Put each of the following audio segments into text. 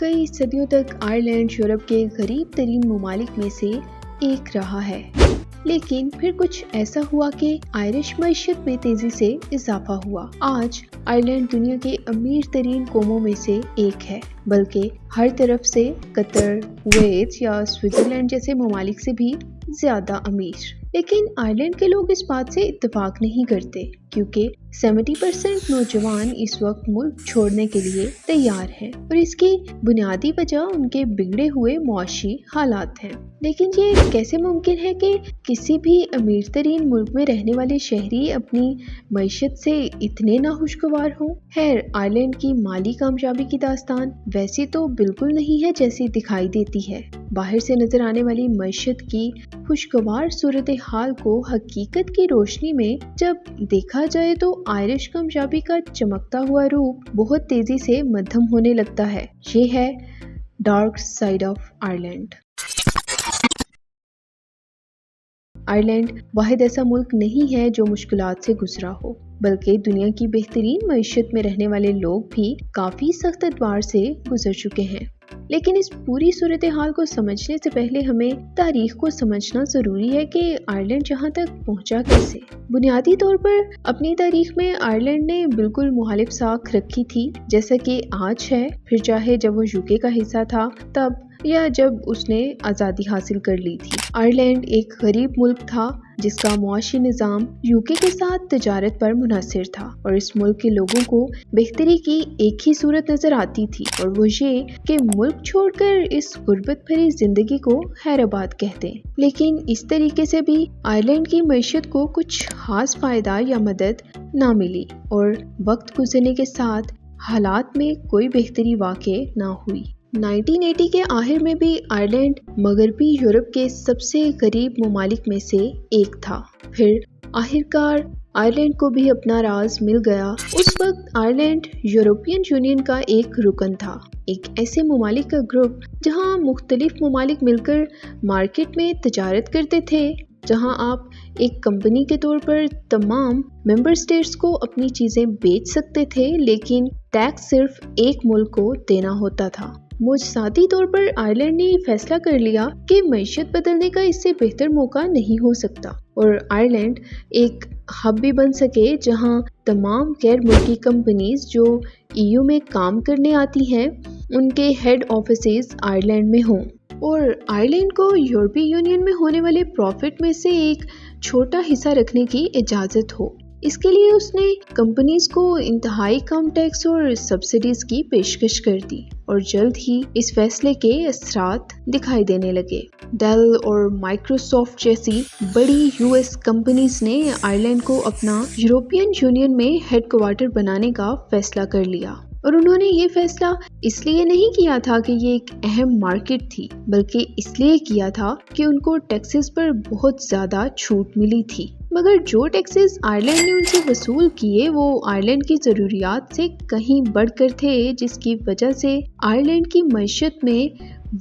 کئی صدیوں تک آئرلینڈ یورپ کے غریب ترین ممالک میں سے ایک رہا ہے، لیکن پھر کچھ ایسا ہوا کہ آئرش معیشت میں تیزی سے اضافہ ہوا۔ آج آئرلینڈ دنیا کے امیر ترین قوموں میں سے ایک ہے، بلکہ ہر طرف سے قطر، کویت یا سوئٹزرلینڈ جیسے ممالک سے بھی زیادہ امیر۔ لیکن آئرلینڈ کے لوگ اس بات سے اتفاق نہیں کرتے، کیونکہ 70% نوجوان اس وقت ملک چھوڑنے کے لیے تیار ہیں، اور اس کی بنیادی وجہ ان کے بگڑے ہوئے معاشی حالات ہیں۔ لیکن یہ کیسے ممکن ہے کہ کسی بھی امیر ترین ملک میں رہنے والے شہری اپنی معیشت سے اتنے ناخوشگوار ہوں؟ خیر، آئرلینڈ کی مالی کامیابی کی داستان ویسی تو بالکل نہیں ہے جیسی دکھائی دیتی ہے۔ باہر سے نظر آنے والی معیشت کی خوشگوار صورتحال کو حقیقت کی روشنی میں جب دیکھا جائے تو آئرش کامیابی کا چمکتا ہوا روپ بہت تیزی سے مدھم ہونے لگتا ہے۔ یہ ہے dark side of Ireland. Ireland واحد ایسا ملک نہیں ہے جو مشکلات سے گزرا ہو، بلکہ دنیا کی بہترین معیشت میں رہنے والے لوگ بھی کافی سخت ادوار سے گزر چکے ہیں۔ لیکن اس پوری صورتحال کو سمجھنے سے پہلے ہمیں تاریخ کو سمجھنا ضروری ہے کہ آئرلینڈ جہاں تک پہنچا کیسے۔ بنیادی طور پر اپنی تاریخ میں آئرلینڈ نے بالکل مخالف ساکھ رکھی تھی جیسا کہ آج ہے، پھر چاہے جب وہ یوکے کا حصہ تھا تب یا جب اس نے آزادی حاصل کر لی تھی۔ آئرلینڈ ایک غریب ملک تھا جس کا معاشی نظام یوکے کے ساتھ تجارت پر منحصر تھا، اور اس ملک کے لوگوں کو بہتری کی ایک ہی صورت نظر آتی تھی، اور وہ یہ کہ ملک چھوڑ کر اس غربت بھری زندگی کو خیرآباد کہتے۔ لیکن اس طریقے سے بھی آئرلینڈ کی معیشت کو کچھ خاص فائدہ یا مدد نہ ملی، اور وقت گزرنے کے ساتھ حالات میں کوئی بہتری واقع نہ ہوئی۔ 1980 کے آخر میں بھی آئرلینڈ مغربی یورپ کے سب سے غریب ممالک میں سے ایک تھا۔ پھر آخرکار آئرلینڈ کو بھی اپنا راز مل گیا۔ اس وقت آئرلینڈ یورپین یونین کا ایک رکن تھا، ایک ایسے ممالک کا گروپ جہاں مختلف ممالک مل کر مارکیٹ میں تجارت کرتے تھے، جہاں آپ ایک کمپنی کے طور پر تمام ممبر اسٹیٹس کو اپنی چیزیں بیچ سکتے تھے، لیکن ٹیکس صرف ایک ملک کو دینا ہوتا تھا۔ موجزاتی طور پر آئرلینڈ نے یہ فیصلہ کر لیا کہ معیشت بدلنے کا اس سے بہتر موقع نہیں ہو سکتا، اور آئرلینڈ ایک ہب بھی بن سکے جہاں تمام غیر ملکی کمپنیز جو EU میں کام کرنے آتی ہیں ان کے ہیڈ آفیسز آئرلینڈ میں ہوں، اور آئرلینڈ کو یورپی یونین میں ہونے والے پروفٹ میں سے ایک چھوٹا حصہ رکھنے کی اجازت ہو۔ اس کے لیے اس نے کمپنیز کو انتہائی کم ٹیکس اور سبسڈیز کی پیشکش کر دی، اور جلد ہی اس فیصلے کے اثرات دکھائی دینے لگے۔ ڈیل اور مائکروسافٹ جیسی بڑی US کمپنیز نے آئرلینڈ کو اپنا یورپین یونین میں ہیڈ کوارٹر بنانے کا فیصلہ کر لیا، اور انہوں نے یہ فیصلہ اس لیے نہیں کیا تھا کہ یہ ایک اہم مارکیٹ تھی، بلکہ اس لیے کیا تھا کہ ان کو ٹیکسز پر بہت زیادہ چھوٹ ملی تھی۔ مگر جو ٹیکسز آئرلینڈ نے ان سے وصول کیے وہ آئرلینڈ کی ضروریات سے کہیں بڑھ کر تھے، جس کی وجہ سے آئرلینڈ کی معیشت میں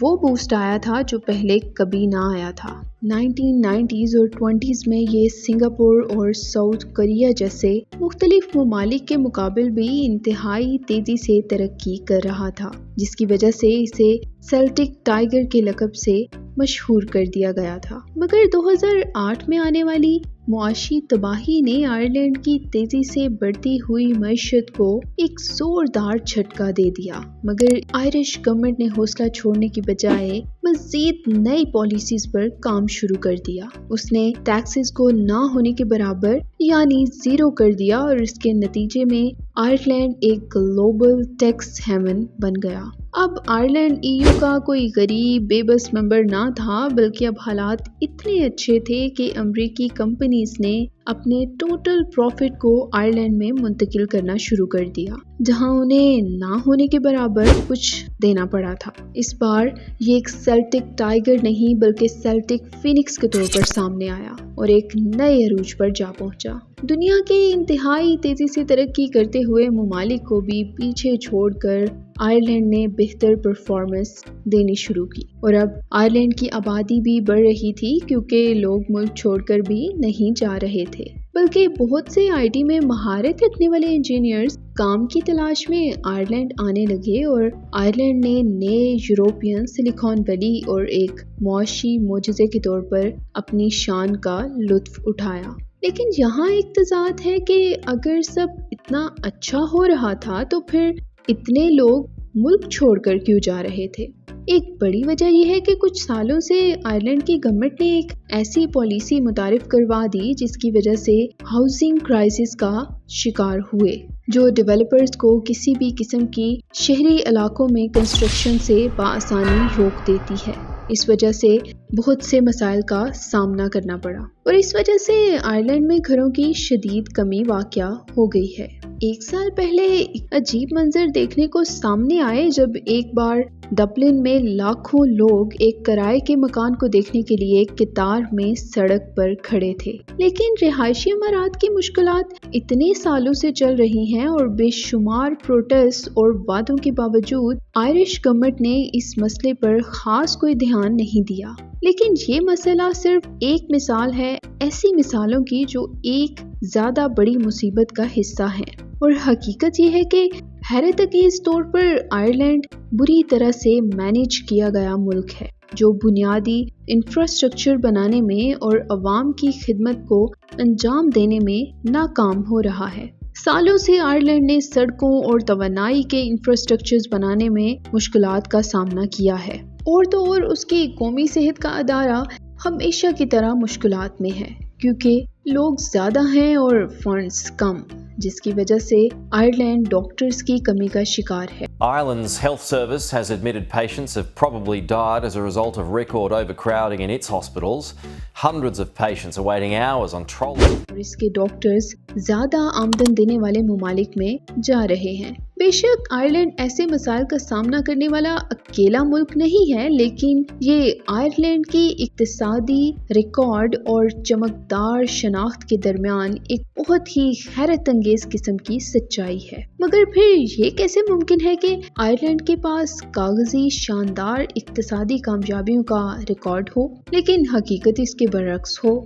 وہ بوسٹ آیا تھا جو پہلے کبھی نہ آیا تھا۔ 1990s اور 20s میں یہ سنگاپور اور ساؤتھ کوریا جیسے مختلف ممالک کے مقابل بھی انتہائی تیزی سے ترقی کر رہا تھا، جس کی وجہ سے اسے سیلٹک ٹائیگر کے لقب سے مشہور کر دیا گیا تھا۔ مگر 2008 میں آنے والی معاشی تباہی نے آئرلینڈ کی تیزی سے بڑھتی ہوئی معیشت کو ایک زوردار جھٹکا دے دیا، مگر آئرش گورنمنٹ نے حوصلہ چھوڑنے کی بجائے مزید نئی پالیسیز پر کام شروع کر دیا۔ اس نے ٹیکسز کو نہ ہونے کے برابر یعنی زیرو کر دیا، اور اس کے نتیجے میں آئرلینڈ ایک گلوبل ٹیکس ہیون بن گیا۔ اب آئرلینڈ EU کا کوئی غریب بے بس ممبر نہ تھا، بلکہ اب حالات اتنے اچھے تھے کہ امریکی کمپنیز نے اپنے ٹوٹل پروفٹ کو آئرلینڈ میں منتقل کرنا شروع کر دیا، جہاں انہیں نہ ہونے کے برابر کچھ دینا پڑا تھا۔ اس بار یہ ایک سیلٹک ٹائیگر نہیں بلکہ سیلٹک فینکس کے طور پر سامنے آیا، اور ایک نئے عروج پر جا پہنچا۔ دنیا کے انتہائی تیزی سے ترقی کرتے ہوئے ممالک کو بھی پیچھے چھوڑ کر آئرلینڈ نے بہتر پرفارمنس دینی شروع کی، اور اب آئرلینڈ کی آبادی بھی بڑھ رہی تھی کیونکہ لوگ ملک چھوڑ کر بھی نہیں جا رہے تھے، بلکہ بہت سے IT میں مہارت رکھنے والے انجینئرز کام کی تلاش میں آئرلینڈ آنے لگے اور آئرلینڈ نے نئے یورپین سلیکان ویلی اور ایک معاشی معجزے کے طور پر اپنی شان کا لطف اٹھایا۔ لیکن یہاں ایک تضاد ہے کہ اگر سب اتنا اچھا ہو رہا تھا تو پھر اتنے لوگ ملک چھوڑ کر کیوں جا رہے تھے؟ ایک بڑی وجہ یہ ہے کہ کچھ سالوں سے آئرلینڈ کی گورنمنٹ نے ایک ایسی پالیسی متعارف کروا دی جس کی وجہ سے ہاؤسنگ کرائسس کا شکار ہوئے، جو ڈیولپرز کو کسی بھی قسم کی شہری علاقوں میں کنسٹرکشن سے بآسانی روک دیتی ہے۔ اس وجہ سے بہت سے مسائل کا سامنا کرنا پڑا اور اس وجہ سے آئرلینڈ میں گھروں کی شدید کمی واقع ہو گئی ہے۔ ایک سال پہلے ایک عجیب منظر دیکھنے کو سامنے آئے جب ایک بار ڈبلن میں لاکھوں لوگ ایک کرائے کے مکان کو دیکھنے کے لیے قطار میں سڑک پر کھڑے تھے۔ لیکن رہائشی عمارات کی مشکلات اتنے سالوں سے چل رہی ہیں اور بے شمار پروٹیسٹ اور وعدوں کے باوجود آئرش گورنمنٹ نے اس مسئلے پر خاص کوئی دھیان نہیں دیا۔ لیکن یہ مسئلہ صرف ایک مثال ہے ایسی مثالوں کی جو ایک زیادہ بڑی مصیبت کا حصہ ہیں، اور حقیقت یہ ہے کہ حیرت انگیز طور پر آئرلینڈ بری طرح سے مینیج کیا گیا ملک ہے جو بنیادی انفراسٹرکچر بنانے میں اور عوام کی خدمت کو انجام دینے میں ناکام ہو رہا ہے۔ سالوں سے آئرلینڈ نے سڑکوں اور توانائی کے انفراسٹرکچرز بنانے میں مشکلات کا سامنا کیا ہے، اور تو اور اس کی قومی صحت کا ادارہ ہمیشہ کی طرح مشکلات میں ہے کیونکہ لوگ زیادہ ہیں اور فنڈز کم، جس کی وجہ سے آئرلینڈ ڈاکٹرز کی کمی کا شکار ہے۔ Ireland's health service has admitted patients have probably died as a result of record overcrowding in its hospitals. Hundreds of patients are waiting hours on trolleys. اور اس کے ڈاکٹرز زیادہ آمدن دینے والے ممالک میں جا رہے ہیں۔ بے شک آئرلینڈ ایسے مسائل کا سامنا کرنے والا اکیلا ملک نہیں ہے، لیکن یہ آئرلینڈ کی اقتصادی ریکارڈ اور چمکدار شناخت کے درمیان ایک بہت ہی حیرت انگیز قسم کی سچائی ہے۔ مگر پھر یہ کیسے ممکن ہے کہ آئرلینڈ کے پاس کاغذی شاندار اقتصادی کامیابیوں کا ریکارڈ ہو لیکن حقیقت اس کے برعکس ہو؟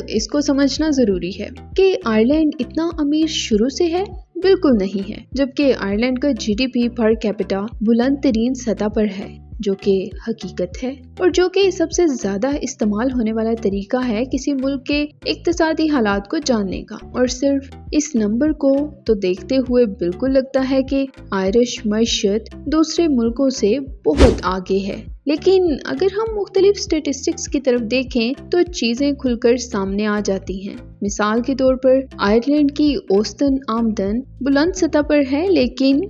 اس کو سمجھنا ضروری ہے کہ آئرلینڈ اتنا امیر شروع سے ہے؟ بالکل نہیں ہے، جبکہ آئرلینڈ کا GDP پر کیپٹا بلند ترین سطح پر ہے، جو کہ حقیقت ہے اور جو کہ سب سے زیادہ استعمال ہونے والا طریقہ ہے کسی ملک کے اقتصادی حالات کو جاننے کا۔ اور صرف اس نمبر کو تو دیکھتے ہوئے بالکل لگتا ہے کہ آئرش معیشت دوسرے ملکوں سے بہت آگے ہے۔ لیکن اگر ہم مختلف سٹیٹسٹکس کی طرف دیکھیں تو چیزیں کھل کر سامنے آ جاتی ہیں۔ مثال کے طور پر آئرلینڈ کی اوسطن آمدن بلند سطح پر ہے، لیکن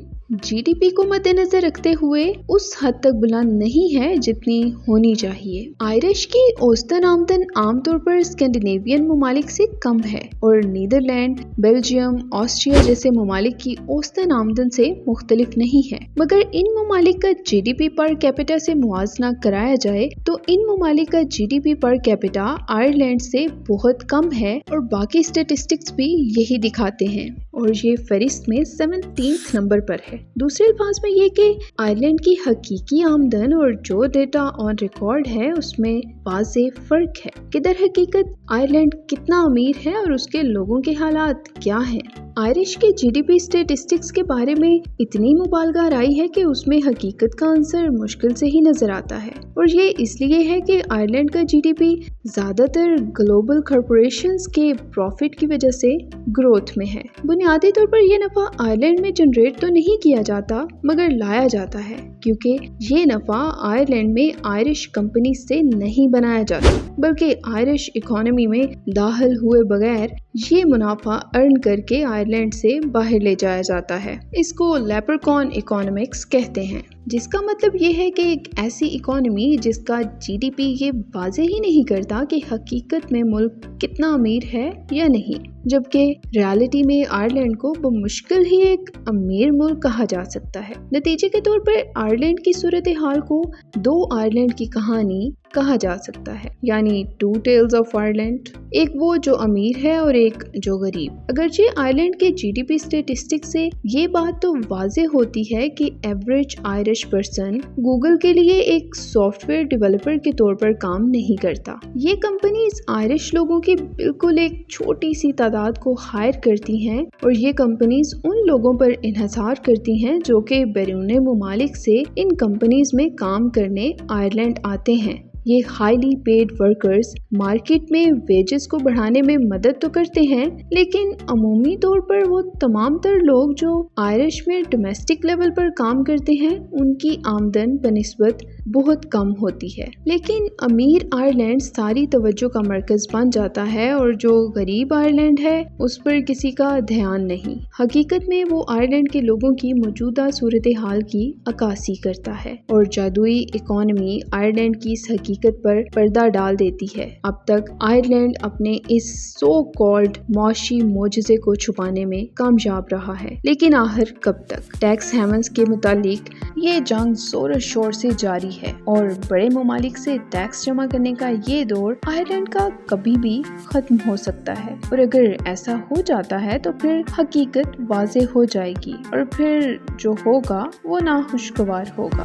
GDP کو مد نظر رکھتے ہوئے اس حد تک بلند نہیں ہے جتنی ہونی چاہیے۔ آئرش کی اوسطن آمدن عام طور پر اسکینڈینیوین ممالک سے کم ہے اور نیدرلینڈ، بیلجیم، آسٹریا جیسے ممالک کی اوسطن آمدن سے مختلف نہیں ہے۔ مگر ان ممالک کا GDP پر کیپٹا سے موازنہ کرایا جائے تو ان ممالک کا GDP پر کیپٹا آئرلینڈ سے بہت کم ہے، اور باقی اسٹیٹسٹکس بھی یہی دکھاتے ہیں، اور یہ فہرست میں 17 نمبر پر ہے۔ دوسرے الفاظ میں یہ کہ آئرلینڈ کی حقیقی آمدن اور جو ڈیٹا آن ریکارڈ ہے اس میں واضح فرق ہے کہ در حقیقت آئرلینڈ کتنا امیر ہے اور اس کے لوگوں کے حالات کیا ہیں۔ آئرش کے GDP اسٹیٹسٹکس کے بارے میں اتنی مبالغہ آرائی ہے کہ اس میں حقیقت کا عنصر مشکل سے ہی نظر آتا ہے، اور یہ اس لیے ہے کہ آئرلینڈ کا GDP زیادہ تر گلوبل کارپوریشنز کے پروفٹ کی وجہ سے گروتھ میں ہے۔ بنیادی طور پر یہ نفع آئرلینڈ میں جنریٹ تو نہیں کیا جاتا مگر لایا جاتا ہے، کیونکہ یہ نفع آئرلینڈ میں آئرش کمپنی سے نہیں بنایا جاتا بلکہ آئرش اکانومی میں داخل ہوئے بغیر یہ منافع ارن کر کے آئرلینڈ سے باہر لے جایا جاتا ہے۔ اس کو لیپرکون اکانومکس کہتے ہیں، جس کا مطلب یہ ہے کہ ایک ایسی اکانومی جس کا GDP یہ واضح ہی نہیں کرتا کہ حقیقت میں ملک کتنا امیر ہے یا نہیں، جبکہ ریالٹی میں آئرلینڈ کو بمشکل ہی ایک امیر ملک کہا جا سکتا ہے۔ نتیجے کے طور پر آئرلینڈ کی صورتحال کو دو آئرلینڈ کی کہانی کہا جا سکتا ہے، یعنی ٹو ٹیلز آف آئرلینڈ، ایک وہ جو امیر ہے اور ایک جو غریب۔ اگرچہ آئرلینڈ کے GDP اسٹیٹسٹکس سے یہ بات تو واضح ہوتی ہے کہ average Irish Irish person Google کے لیے ایک سافٹ ویئر ڈیولپر کے طور پر کام نہیں کرتا۔ یہ کمپنیز آئرش لوگوں کی بالکل ایک چھوٹی سی تعداد کو ہائر کرتی ہیں اور یہ کمپنیز ان لوگوں پر انحصار کرتی ہیں جو کہ بیرون ممالک سے ان کمپنیز میں کام کرنے آئرلینڈ آتے ہیں۔ یہ ہائیلی پیڈ ورکرز مارکیٹ میں ویجز کو بڑھانے میں مدد تو کرتے ہیں، لیکن عمومی طور پر وہ تمام تر لوگ جو آئرش میں ڈومیسٹک لیول پر کام کرتے ہیں ان کی آمدن بنسبت بہت کم ہوتی ہے۔ لیکن امیر آئرلینڈ ساری توجہ کا مرکز بن جاتا ہے اور جو غریب آئرلینڈ ہے اس پر کسی کا دھیان نہیں۔ حقیقت میں وہ آئرلینڈ کے لوگوں کی موجودہ صورتحال کی عکاسی کرتا ہے اور جادوئی اکانومی آئرلینڈ کی اس حقیقت پر پردہ ڈال دیتی ہے۔ اب تک آئرلینڈ اپنے اس سو کالڈ معاشی معجزے کو چھپانے میں کامیاب رہا ہے، لیکن آخر کب تک؟ ٹیکس ہیونز کے متعلق یہ جنگ زور و شور سے جاری ہے اور بڑے ممالک سے ٹیکس جمع کرنے کا یہ دور آئرلینڈ کا کبھی بھی ختم ہو سکتا ہے، اور اگر ایسا ہو جاتا ہے تو پھر حقیقت واضح ہو جائے گی اور پھر جو ہوگا وہ ناخوشگوار ہوگا۔